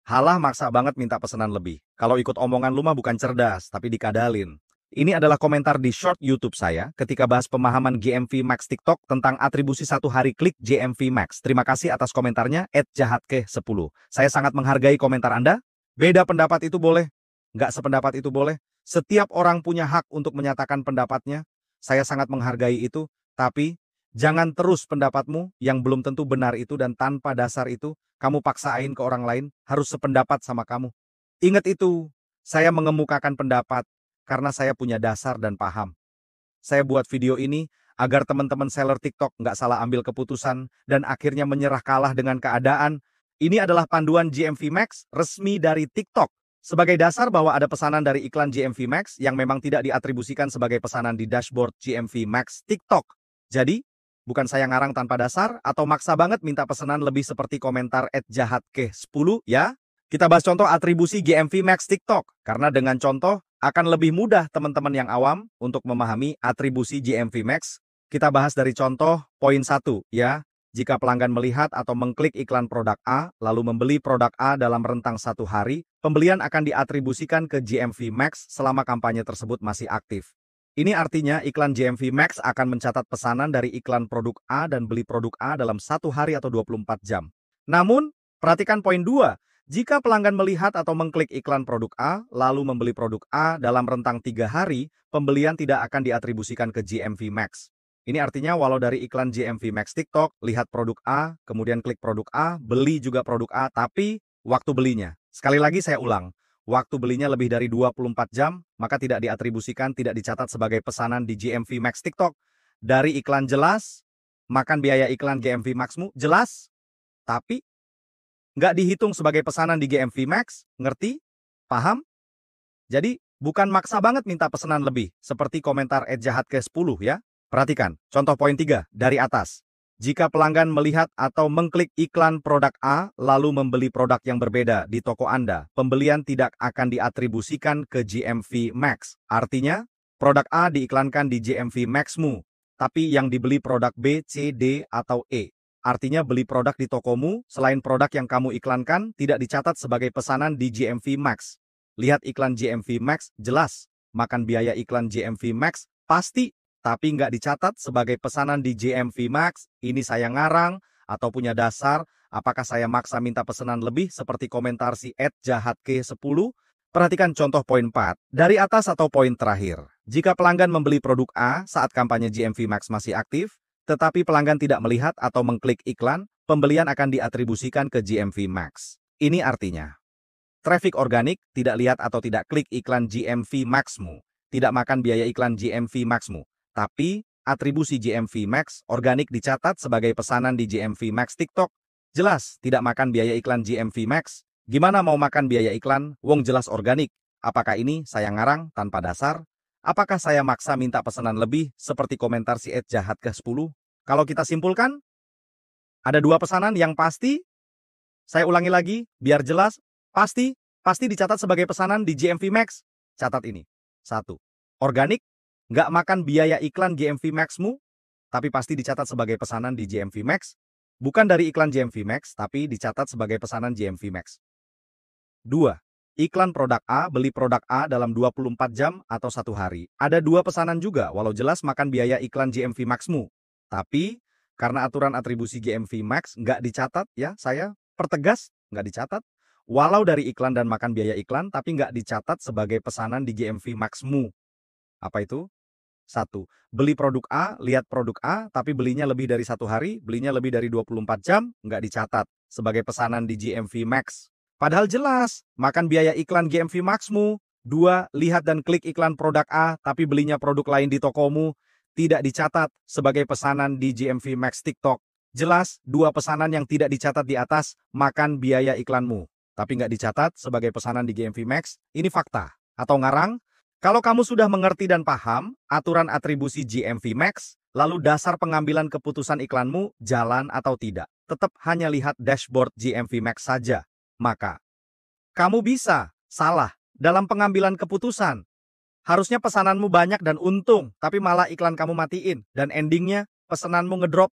Halah maksa banget minta pesanan lebih. Kalau ikut omongan lu mah bukan cerdas, tapi dikadalin. Ini adalah komentar di short YouTube saya ketika bahas pemahaman GMV Max TikTok tentang atribusi satu hari klik GMV Max. Terima kasih atas komentarnya, @jahatkeh10. Saya sangat menghargai komentar Anda. Beda pendapat itu boleh, nggak sependapat itu boleh. Setiap orang punya hak untuk menyatakan pendapatnya. Saya sangat menghargai itu, tapi jangan terus pendapatmu yang belum tentu benar itu dan tanpa dasar itu kamu paksain ke orang lain harus sependapat sama kamu. Ingat itu, saya mengemukakan pendapat karena saya punya dasar dan paham. Saya buat video ini agar teman-teman seller TikTok nggak salah ambil keputusan dan akhirnya menyerah kalah dengan keadaan. Ini adalah panduan GMV Max resmi dari TikTok. Sebagai dasar bahwa ada pesanan dari iklan GMV Max yang memang tidak diatribusikan sebagai pesanan di dashboard GMV Max TikTok. Jadi, bukan saya ngarang tanpa dasar atau maksa banget minta pesanan lebih seperti komentar @jahatkeh10 ya. Kita bahas contoh atribusi GMV Max TikTok. Karena dengan contoh akan lebih mudah teman-teman yang awam untuk memahami atribusi GMV Max. Kita bahas dari contoh poin 1 ya. Jika pelanggan melihat atau mengklik iklan produk A, lalu membeli produk A dalam rentang 1 hari, pembelian akan diatribusikan ke GMV Max selama kampanye tersebut masih aktif. Ini artinya iklan GMV Max akan mencatat pesanan dari iklan produk A dan beli produk A dalam 1 hari atau 24 jam. Namun, perhatikan poin 2. Jika pelanggan melihat atau mengklik iklan produk A, lalu membeli produk A dalam rentang 3 hari, pembelian tidak akan diatribusikan ke GMV Max. Ini artinya walau dari iklan GMV Max TikTok, lihat produk A, kemudian klik produk A, beli juga produk A, tapi waktu belinya. Sekali lagi saya ulang, waktu belinya lebih dari 24 jam, maka tidak diatribusikan, tidak dicatat sebagai pesanan di GMV Max TikTok. Dari iklan jelas, makan biaya iklan GMV Maxmu jelas, tapi nggak dihitung sebagai pesanan di GMV Max, ngerti? Paham? Jadi, bukan maksa banget minta pesanan lebih, seperti komentar @jahatkeh10 ya. Perhatikan, contoh poin 3 dari atas. Jika pelanggan melihat atau mengklik iklan produk A, lalu membeli produk yang berbeda di toko Anda, pembelian tidak akan diatribusikan ke GMV Max. Artinya, produk A diiklankan di GMV Maxmu, tapi yang dibeli produk B, C, D, atau E. Artinya beli produk di tokomu, selain produk yang kamu iklankan, tidak dicatat sebagai pesanan di GMV Max. Lihat iklan GMV Max, jelas. Makan biaya iklan GMV Max, pasti. Tapi nggak dicatat sebagai pesanan di GMV Max. Ini saya ngarang atau punya dasar. Apakah saya maksa minta pesanan lebih seperti komentar si @jahatkeh10? Perhatikan contoh poin 4. Dari atas atau poin terakhir. Jika pelanggan membeli produk A saat kampanye GMV Max masih aktif, tetapi pelanggan tidak melihat atau mengklik iklan, pembelian akan diatribusikan ke GMV Max. Ini artinya, traffic organik tidak lihat atau tidak klik iklan GMV Maxmu, tidak makan biaya iklan GMV Maxmu. Tapi, atribusi GMV Max organik dicatat sebagai pesanan di GMV Max TikTok. Jelas, tidak makan biaya iklan GMV Max. Gimana mau makan biaya iklan, wong jelas organik? Apakah ini saya ngarang tanpa dasar? Apakah saya maksa minta pesanan lebih seperti komentar si @jahatkeh10? Kalau kita simpulkan, ada 2 pesanan yang pasti. Saya ulangi lagi, biar jelas, pasti dicatat sebagai pesanan di GMV Max. Catat ini. 1. Organik, nggak makan biaya iklan GMV Maxmu, tapi pasti dicatat sebagai pesanan di GMV Max. Bukan dari iklan GMV Max, tapi dicatat sebagai pesanan GMV Max. 2. Iklan produk A, beli produk A dalam 24 jam atau 1 hari. Ada 2 pesanan juga, walau jelas makan biaya iklan GMV Maxmu. Tapi, karena aturan atribusi GMV Max nggak dicatat ya, saya pertegas, nggak dicatat. Walau dari iklan dan makan biaya iklan, tapi nggak dicatat sebagai pesanan di GMV Maxmu. Apa itu? 1. Beli produk A, lihat produk A, tapi belinya lebih dari 1 hari, belinya lebih dari 24 jam, nggak dicatat sebagai pesanan di GMV Max. Padahal jelas, makan biaya iklan GMV Maxmu. 2. Lihat dan klik iklan produk A, tapi belinya produk lain di tokomu, tidak dicatat sebagai pesanan di GMV Max TikTok. Jelas, 2 pesanan yang tidak dicatat di atas, makan biaya iklanmu, tapi nggak dicatat sebagai pesanan di GMV Max. Ini fakta atau ngarang? Kalau kamu sudah mengerti dan paham aturan atribusi GMV Max, lalu dasar pengambilan keputusan iklanmu jalan atau tidak, tetap hanya lihat dashboard GMV Max saja, maka kamu bisa salah dalam pengambilan keputusan. Harusnya pesananmu banyak dan untung, tapi malah iklan kamu matiin, dan endingnya pesananmu ngedrop.